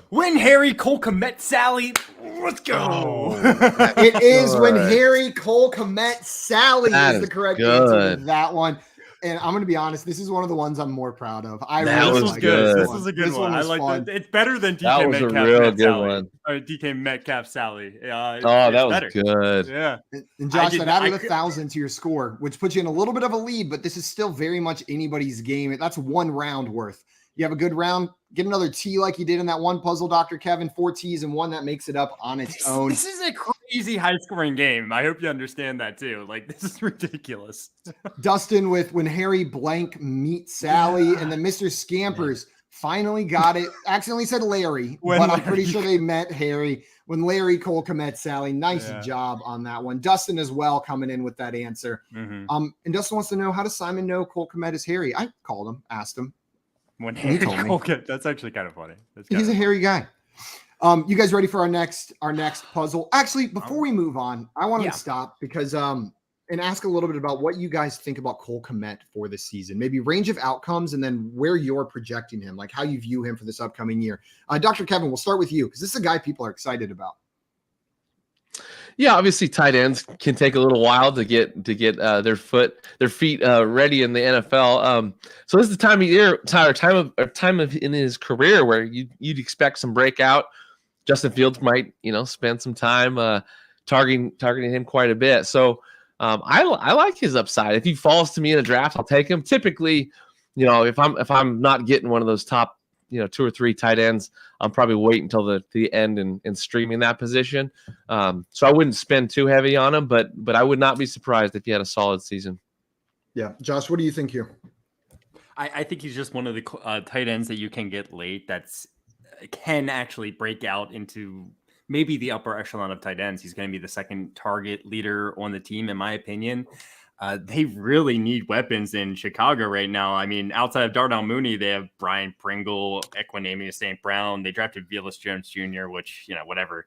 When Harry Cole Komet Sally. Let's go. Oh, it is when Harry Cole Komet Sally is the correct answer to that one. And I'm going to be honest, this is one of the ones I'm more proud of. This was good. This was a good one. I like that. It's better than DK Metcalf. That was a real good one. Or DK Metcalf Sally. That was better. Good. Yeah. And Josh, that added 1,000 to your score, which puts you in a little bit of a lead, but this is still very much anybody's game. That's 1 round worth. You have a good round, get another T like you did in that one puzzle, Dr. Kevin. 4 T's and 1 that makes it up on its own. This is a crazy high-scoring game. I hope you understand that too. Like, this is ridiculous. Dustin with when Harry blank meets Sally, and then Mr. Scampers finally got it. Accidentally said Larry, but I'm pretty sure they met Harry. When Larry Cole met Sally. Nice job on that one. Dustin as well coming in with that answer. Mm-hmm. And Dustin wants to know, how does Simon know Cole Komet is Harry? I called him, asked him. When Harry Cole, that's actually kind of funny. He's a hairy guy. You guys ready for our next puzzle? Actually, before we move on, I want to stop because and ask a little bit about what you guys think about Cole Komet for this season. Maybe range of outcomes and then where you're projecting him, like how you view him for this upcoming year. Dr. Kevin, we'll start with you because this is a guy people are excited about. Yeah, obviously tight ends can take a little while to get their feet ready in the NFL. So this is the time of year, Tyler, time of in his career where you'd expect some breakout. Justin Fields might spend some time targeting him quite a bit. So I like his upside. If he falls to me in a draft, I'll take him. Typically, if I'm not getting one of those top 2 or 3 tight ends, I'm probably wait until the end and streaming that position. So I wouldn't spend too heavy on him, but I would not be surprised if he had a solid season. Yeah. Josh, what do you think here? I think he's just one of the tight ends that you can get late can actually break out into maybe the upper echelon of tight ends. He's going to be the second target leader on the team, in my opinion. They really need weapons in Chicago right now. I mean, outside of Darnell Mooney, they have Brian Pringle, Equinemius St. Brown. They drafted Velus Jones Jr., which, whatever.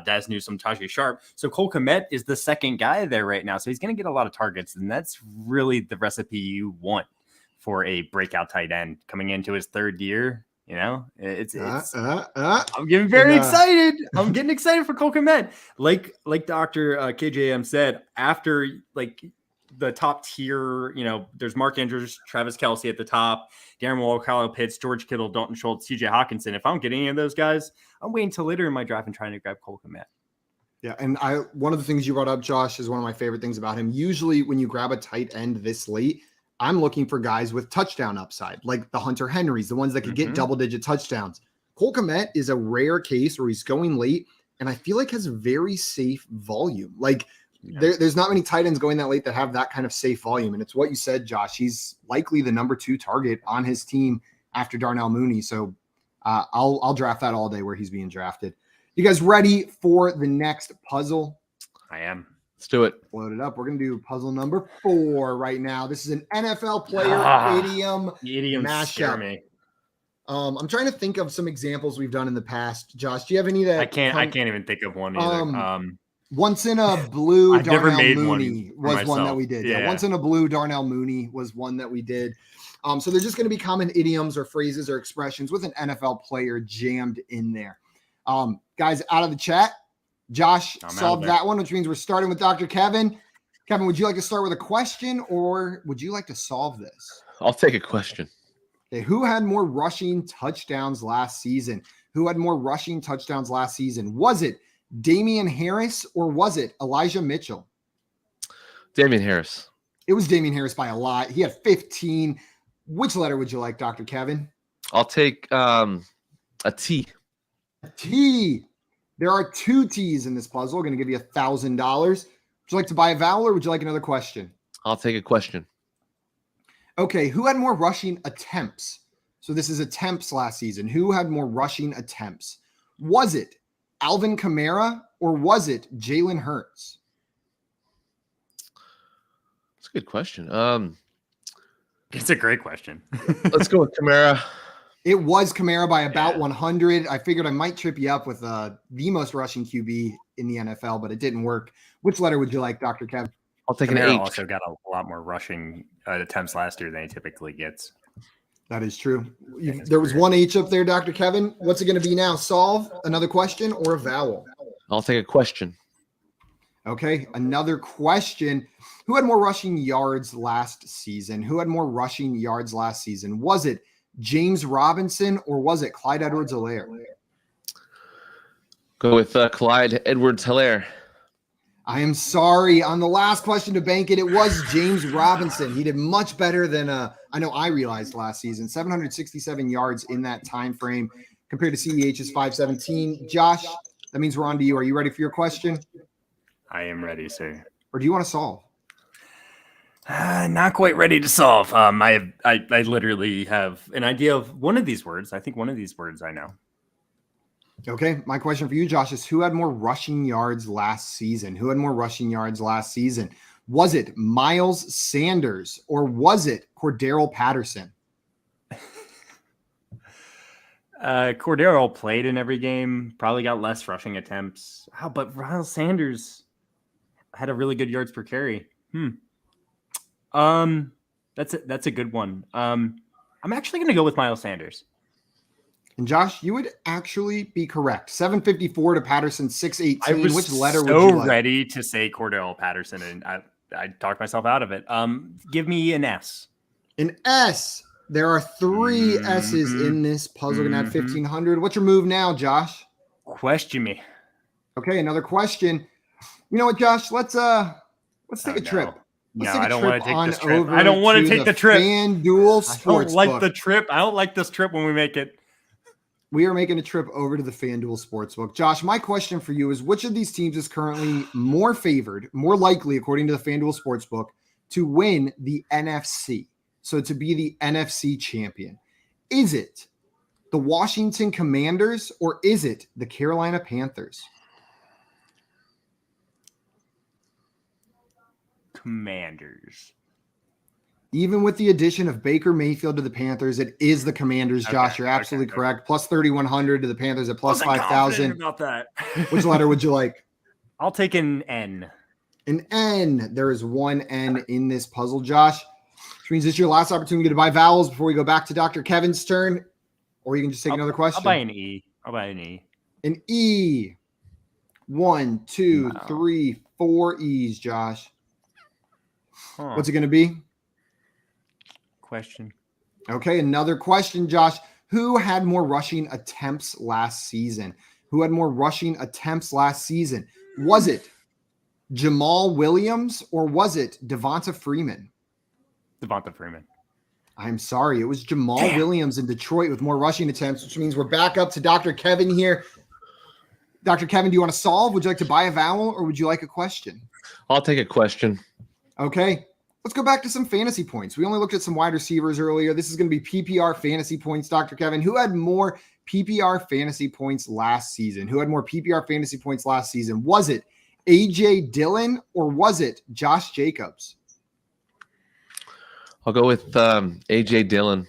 Daz Newsome, Tajay Sharp. So Cole Komet is the second guy there right now. So he's going to get a lot of targets. And that's really the recipe you want for a breakout tight end coming into his 3rd year. I'm getting very excited. I'm getting excited for Cole Komet. Like Dr. KJM said, after the top tier, there's Mark Andrews, Travis Kelce at the top, Darren Waller, Kyle Pitts, George Kittle, Dalton Schultz, TJ Hawkinson. If I don't get any of those guys, I'm waiting till later in my draft and trying to grab Cole Komet. Yeah, and one of the things you brought up, Josh, is one of my favorite things about him. Usually when you grab a tight end this late, I'm looking for guys with touchdown upside, like the Hunter Henrys, the ones that could get double-digit touchdowns. Cole Komet is a rare case where he's going late, and I feel like has very safe volume. There's not many tight ends going that late that have that kind of safe volume. And it's what you said, Josh. He's likely the number 2 target on his team after Darnell Mooney. So I'll draft that all day where he's being drafted. You guys ready for the next puzzle? I am. Let's do it. Load it up. We're going to do puzzle number 4 right now. This is an NFL player idiom mashup. I'm trying to think of some examples we've done in the past. Josh, do you have any that I can't even think of one either. Once in a blue I've never Darnell made Mooney was myself. one that we did. Yeah. Once in a blue Darnell Mooney was one that we did. So they're just going to be common idioms or phrases or expressions with an NFL player jammed in there. Guys, out of the chat, Josh solved that one, which means we're starting with Dr. Kevin. Kevin, would you like to start with a question or would you like to solve this? I'll take a question. Okay, who had more rushing touchdowns last season? Who had more rushing touchdowns last season? Was it Damian Harris or was it Elijah Mitchell? Damian Harris. It was Damian Harris by a lot. He had 15. Which letter would you like, Dr. Kevin? I'll take a T. A T. There are 2 T's in this puzzle. We're going to give you $1,000. Would you like to buy a vowel or would you like another question? I'll take a question. Okay, who had more rushing attempts? So this is attempts last season. Who had more rushing attempts? Was it Alvin Kamara or was it Jalen Hurts? That's a good question. It's a great question. Let's go with Kamara. It was Kamara by about 100. I figured I might trip you up with the most rushing QB in the NFL, but it didn't work. Which letter would you like, Dr. Kevin? I'll take an Kamara H. also got a lot more rushing attempts last year than he typically gets. That is true. There was one H up there, Dr. Kevin. What's it going to be now? Solve another question or a vowel? I'll take a question. Okay, another question. Who had more rushing yards last season? Who had more rushing yards last season? Was it James Robinson or was it Clyde Edwards-Helaire? Go with Clyde Edwards-Helaire. I am sorry. On the last question to bank it, it was James Robinson. He did much better than I know I realized last season. 767 yards in that time frame compared to CEH's 517. Josh, that means we're on to you. Are you ready for your question? I am ready, sir. Or do you want to solve? Not quite ready to solve. I literally have an idea of one of these words. I think one of these words I know. Okay, my question for you, Josh, is who had more rushing yards last season? Who had more rushing yards last season? Was it Miles Sanders or was it Cordero Patterson? Cordero played in every game, probably got less rushing attempts. But Miles Sanders had a really good yards per carry. That's a good one. I'm actually going to go with Miles Sanders. And Josh, you would actually be correct. 754 to Patterson, 618. I was Which letter would so you like? ready to say Cordell Patterson, and I talked myself out of it. Give me an S. An S. There are 3 S's in this puzzle. Gonna add 1,500. What's your move now, Josh? Question me. Okay, another question. You know what, Josh? Let's take a trip. I don't want to take this trip. I don't want to take the trip. FanDuel Sportsbook. I don't like the trip. I don't like this trip when we make it. We are making a trip over to the FanDuel Sportsbook. Josh, my question for you is which of these teams is currently more favored, more likely, according to the FanDuel Sportsbook, to win the NFC? So to be the NFC champion. Is it the Washington Commanders or is it the Carolina Panthers? Commanders. Even with the addition of Baker Mayfield to the Panthers, it is the Commanders, Josh. You're absolutely correct. Plus 3,100 to the Panthers at plus 5,000. About that. Which letter would you like? I'll take an N. An N. There is one N in this puzzle, Josh. Which means this is your last opportunity to buy vowels before we go back to Dr. Kevin's turn. Or you can just take another question. I'll buy an E. An E. 1, 2, 3, 4 E's, Josh. What's it going to be? Question. Okay, another question, Josh. Who had more rushing attempts last season? Who had more rushing attempts last season? Was it Jamal Williams or was it Devonta Freeman? Devonta Freeman. I'm sorry. It was Jamal Williams in Detroit with more rushing attempts, which means we're back up to Dr. Kevin here. Dr. Kevin, do you want to solve? Would you like to buy a vowel or would you like a question? I'll take a question. Okay. Let's go back to some fantasy points. We only looked at some wide receivers earlier. This is going to be PPR fantasy points, Dr. Kevin. Who had more PPR fantasy points last season? Who had more PPR fantasy points last season? Was it A.J. Dillon or was it Josh Jacobs? I'll go with A.J. Dillon.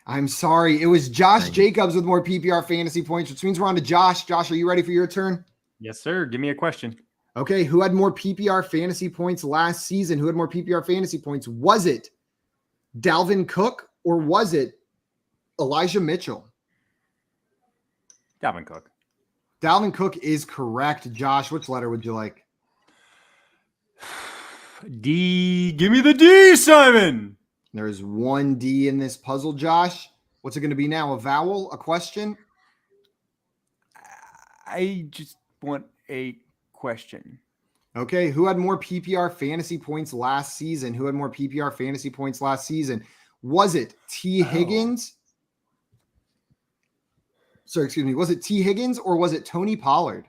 I'm sorry. It was Josh Jacobs with more PPR fantasy points, which means we're on to Josh. Josh, are you ready for your turn? Yes, sir. Give me a question. Okay, who had more PPR fantasy points last season? Who had more PPR fantasy points? Was it Dalvin Cook or was it Elijah Mitchell? Dalvin Cook. Dalvin Cook is correct. Josh, which letter would you like? D. Give me the D, Simon. There's one D in this puzzle, Josh. What's it going to be now? A vowel? A question? I just want a question. Okay. Who had more PPR fantasy points last season? Who had more PPR fantasy points last season? Was it T. Higgins? Sorry, excuse me. Was it T. Higgins or was it Tony Pollard?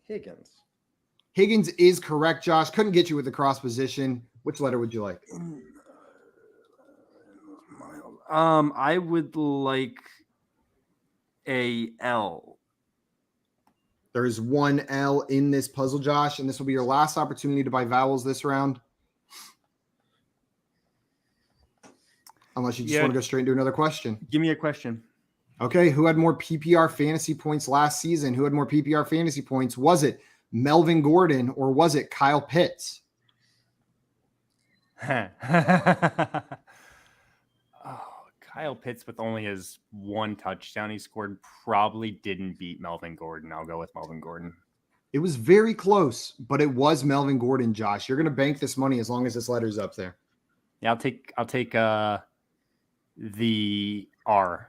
Higgins. Higgins is correct, Josh. Couldn't get you with the cross position. Which letter would you like? I would like a L. There is one L in this puzzle, Josh, and this will be your last opportunity to buy vowels this round. Unless you just want to go straight into another question. Give me a question. Okay, who had more PPR fantasy points last season? Who had more PPR fantasy points? Was it Melvin Gordon or was it Kyle Pitts? Kyle Pitts with only his one touchdown he scored probably didn't beat Melvin Gordon. I'll go with Melvin Gordon. It was very close, but it was Melvin Gordon, Josh. You're going to bank this money as long as this letter's up there. Yeah, I'll take the R.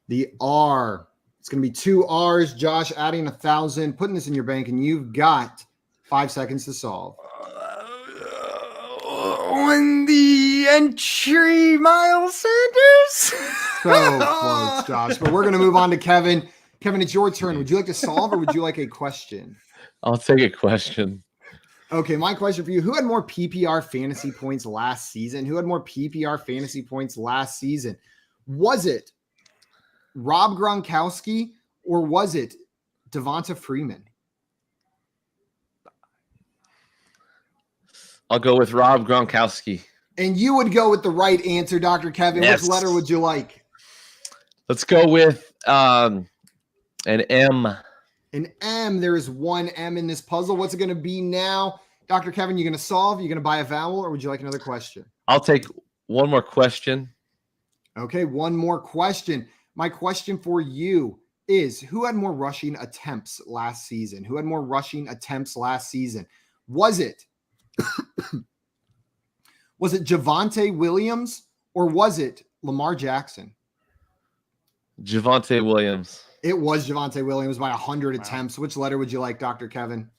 The R. It's going to be 2 R's. Josh adding 1,000, putting this in your bank, and you've got 5 seconds to solve. On the entry, Miles Sanders. So close, Josh. But we're going to move on to Kevin. Kevin, it's your turn. Would you like to solve or would you like a question? I'll take a question. Okay, my question for you. Who had more PPR fantasy points last season? Who had more PPR fantasy points last season? Was it Rob Gronkowski or was it Devonta Freeman? I'll go with Rob Gronkowski. And you would go with the right answer, Dr. Kevin. Yes. Which letter would you like? Let's go with an M. An M. There is one M in this puzzle. What's it going to be now? Dr. Kevin, you're going to solve? You're going to buy a vowel or would you like another question? I'll take one more question. Okay, one more question. My question for you is, who had more rushing attempts last season? Who had more rushing attempts last season? Was it Javonte Williams or was it Lamar Jackson? Javonte Williams. It was Javonte Williams by 100 attempts. Which letter would you like, Dr. Kevin?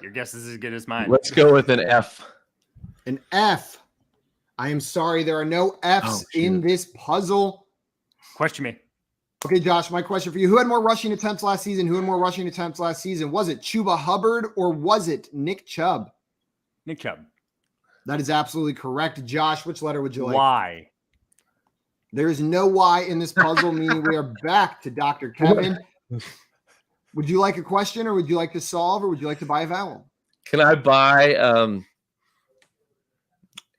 Your guess is as good as mine. Let's go with an F. An F. I am sorry, there are no F's in this puzzle. Question me. Okay, Josh, my question for you. Who had more rushing attempts last season? Who had more rushing attempts last season? Was it Chuba Hubbard or was it Nick Chubb? Nick Chubb. That is absolutely correct. Josh, which letter would you like? Why? There is no Y in this puzzle, meaning we are back to Dr. Kevin. Would you like a question or would you like to solve or would you like to buy a vowel? Can I buy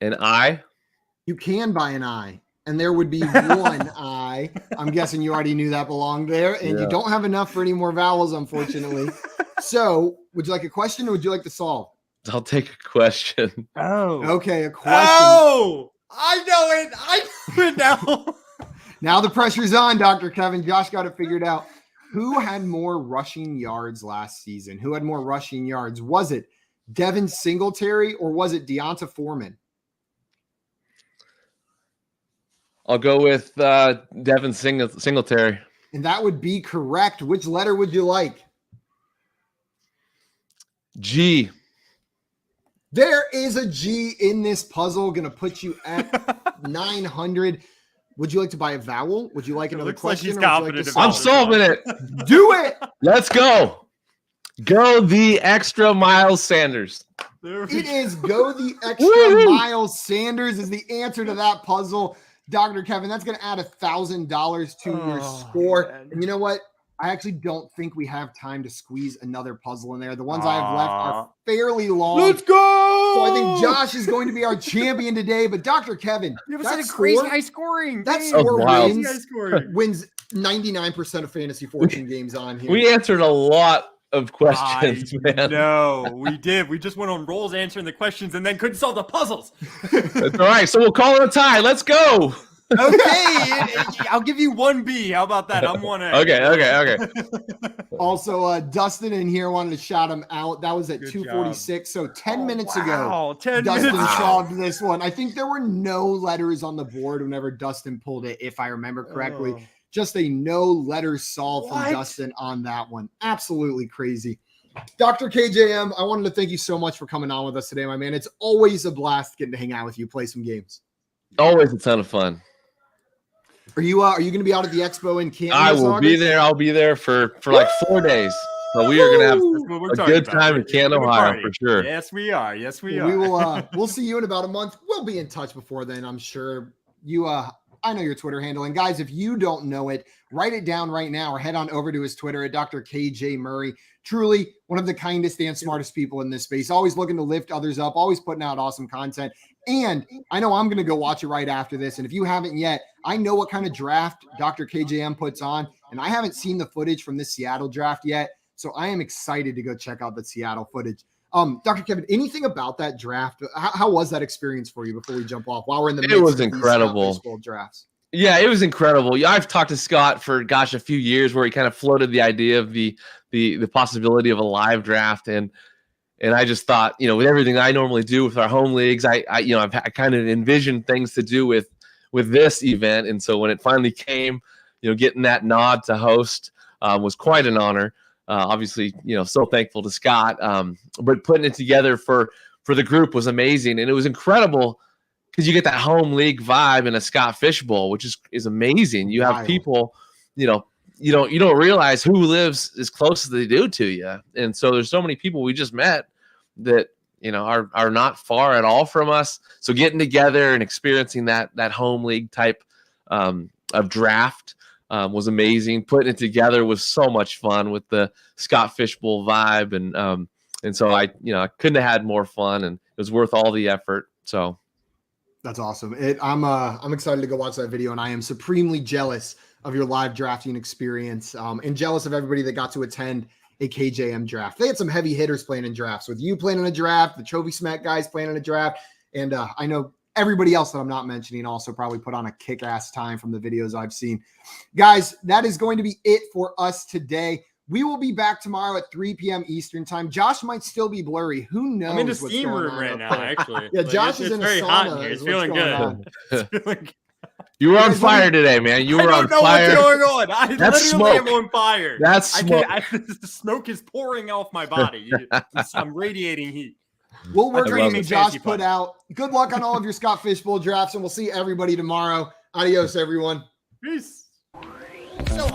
an I? You can buy an I, and there would be one I. I'm guessing you already knew that belonged there, and you don't have enough for any more vowels, unfortunately. So would you like a question or would you like to solve? I'll take a question. Oh. Okay, a question. Oh, I know it. I know it now. Now the pressure's on, Dr. Kevin. Josh got it figured out. Who had more rushing yards last season? Who had more rushing yards? Was it Devin Singletary or was it Deonta Foreman? I'll go with Devin Singletary. And that would be correct. Which letter would you like? G. There is a G in this puzzle. Going to put you at 900. Would you like to buy a vowel? Would you like another question? He's Or would you like confident to about I'm solve? solving it. Do it. Let's go. Go the extra Miles Sanders. It is go the extra Woo-hoo. Miles Sanders is the answer to that puzzle. Dr. Kevin, that's going to add $1,000 to your score. Man. And you know what? I actually don't think we have time to squeeze another puzzle in there. The ones I have left are fairly long. Let's go. So I think Josh is going to be our champion today. But Dr. Kevin, You have that such a crazy score- high scoring. that Damn. score wild. wins. Crazy high scoring. Wins 99% of fantasy fortune games on here. We answered a lot of questions, man. No, we did. We just went on rolls answering the questions and then couldn't solve the puzzles. That's all right. So we'll call it a tie. Let's go. Okay, I'll give you 1B. How about that? I'm 1A. Okay. Also, Dustin in here wanted to shout him out. That was at Good 2:46, so 10 minutes ago. Wow, 10 Dustin minutes. solved this one. I think there were no letters on the board whenever Dustin pulled it, if I remember correctly. Oh. Just a no letters solved from Dustin on that one. Absolutely crazy. Dr. KJM, I wanted to thank you so much for coming on with us today, my man. It's always a blast getting to hang out with you, play some games. Always a ton of fun. Are you going to be out at the expo in Canton? I will be there. I'll be there for like 4 days. So we are going to have a good time in Canton, Ohio, for sure. Yes, we are. Yes, we are. We will. We'll see you in about a month. We'll be in touch before then, I'm sure. I know your Twitter handle. And guys, if you don't know it, write it down right now or head on over to his Twitter at Dr. KJ Murray. Truly one of the kindest and smartest people in this space. Always looking to lift others up, always putting out awesome content. And I know I'm going to go watch it right after this. And if you haven't yet, I know what kind of draft Dr. KJM puts on. And I haven't seen the footage from this Seattle draft yet. So I am excited to go check out the Seattle footage. Dr. Kevin, anything about that draft? How was that experience for you before we jump off? While we're in the midst it was of incredible. baseball drafts. Yeah, it was incredible. Yeah, I've talked to Scott for a few years where he kind of floated the idea of the possibility of a live draft, and I just thought, with everything I normally do with our home leagues, I kind of envisioned things to do with this event, and so when it finally came, getting that nod to host was quite an honor. Obviously, so thankful to Scott, but putting it together for the group was amazing, and it was incredible because you get that home league vibe in a Scott Fishbowl, which is amazing. You have people, you don't realize who lives as close as they do to you, and so there's so many people we just met that are not far at all from us. So getting together and experiencing that home league type of draft was amazing. Putting it together was so much fun with the Scott Fishbowl vibe, and so I couldn't have had more fun, and it was worth all the effort. So that's awesome. I'm excited to go watch that video, and I am supremely jealous of your live drafting experience, and jealous of everybody that got to attend a KJM draft. They had some heavy hitters playing in drafts, with you playing in a draft, the Chovy Smack guys playing in a draft, and I know everybody else that I'm not mentioning also probably put on a kick-ass time from the videos I've seen. Guys, that is going to be it for us today. We will be back tomorrow at 3 p.m. Eastern time. Josh might still be blurry. Who knows? I'm in the steam room right now, actually. Yeah, Josh is in a very sauna. hot in here. It's feeling good. You were on fire today, man. You were on fire. I don't know what's going on. I literally am on fire. That's smoke. The smoke is pouring off my body. I'm radiating heat. We'll work on what Josh put out. Good luck on all of your Scott Fishbowl drafts, and we'll see everybody tomorrow. Adios, everyone. Peace. So